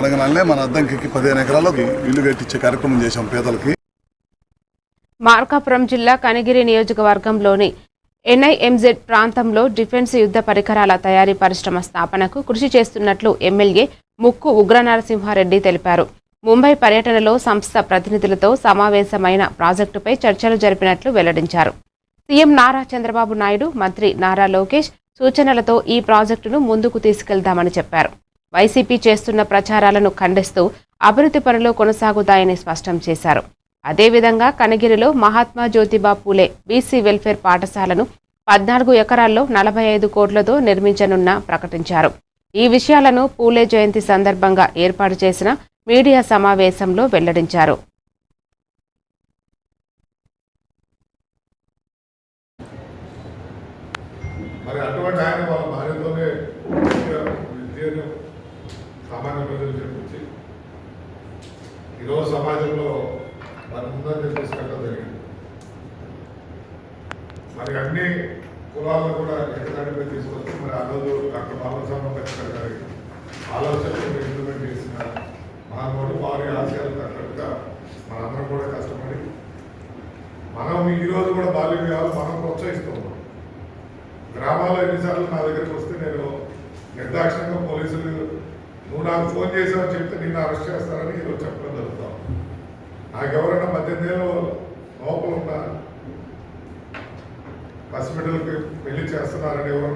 అడగనాలనే మన అద్దంకి 15 ఎకరాలకు ఇల్లు కట్టించే కార్యక్రమం చేశాం పేదలకి. మార్కాపురం జిల్లా కనిగిరి నియోజకవర్గంలోని ఎన్ఐఎంజెడ్ ప్రాంతంలో డిఫెన్స్ యుద్ధ పరికరాల తయారీ పరిశ్రమ స్థాపనకు కృషి చేస్తున్నట్లు ఎమ్మెల్యే ముక్కు ఉగ్రనరసింహారెడ్డి తెలిపారు. ముంబై పర్యటనలో సంస్థ ప్రతినిధులతో సమావేశమైన ప్రాజెక్టుపై చర్చలు జరిపినట్లు వెల్లడించారు. సీఎం నారా చంద్రబాబు నాయుడు, మంత్రి నారా లోకేష్ సూచనలతో ఈ ప్రాజెక్టును ముందుకు తీసుకెళ్తామని చెప్పారు. వైసీపీ చేస్తున్న ప్రచారాలను ఖండిస్తూ అభివృద్ధి పనులు కొనసాగుతాయని స్పష్టం చేశారు. అదేవిధంగా కనిగిరిలో మహాత్మా జ్యోతిబా పూలే బీసీ వెల్ఫేర్ పాఠశాలను 14 ఎకరాల్లో 45 కోట్లతో నిర్మించనున్న ప్రకటించారు. ఈ విషయాలను పూలే జయంతి సందర్భంగా ఏర్పాటు చేసిన మీడియా సమావేశంలో వెల్లడించారు. సామాన్య ప్రజలు చెప్పించి ఈరోజు సమాజంలో వారి ముందంజ తీసుకెళ్ళడం జరిగింది. మరి అన్ని కులాలను కూడా ఎక్కడిపై తీసుకొచ్చి మరి ఆ రోజు డాక్టర్ బాబాసాహెబ్ అంబేద్కర్ గారి ఆలోచనలు ఇంప్లిమెంట్ చేసిన మహానుభావుడు. వారి ఆశయాలు తగ్గట్టుగా మనందరం కూడా కష్టపడి మనం ఈరోజు కూడా బాల్య వివాహాలు మనం ప్రోత్సహిస్తున్నాం. గ్రామాల్లో ఎన్నిసార్లు నా దగ్గరికి వస్తే నేను నిర్దాక్షిణ్యంగా పోలీసులు నువ్వు నాకు ఫోన్ చేసావని చెప్తే నిన్ను అరెస్ట్ చేస్తారని ఈరోజు చెప్పడం జరుగుతాం. నాకు ఎవరైనా 18 ఏళ్ళ లోపల ఉన్న హాస్పిటల్కి పెళ్లి చేస్తున్నారని ఎవరన్నా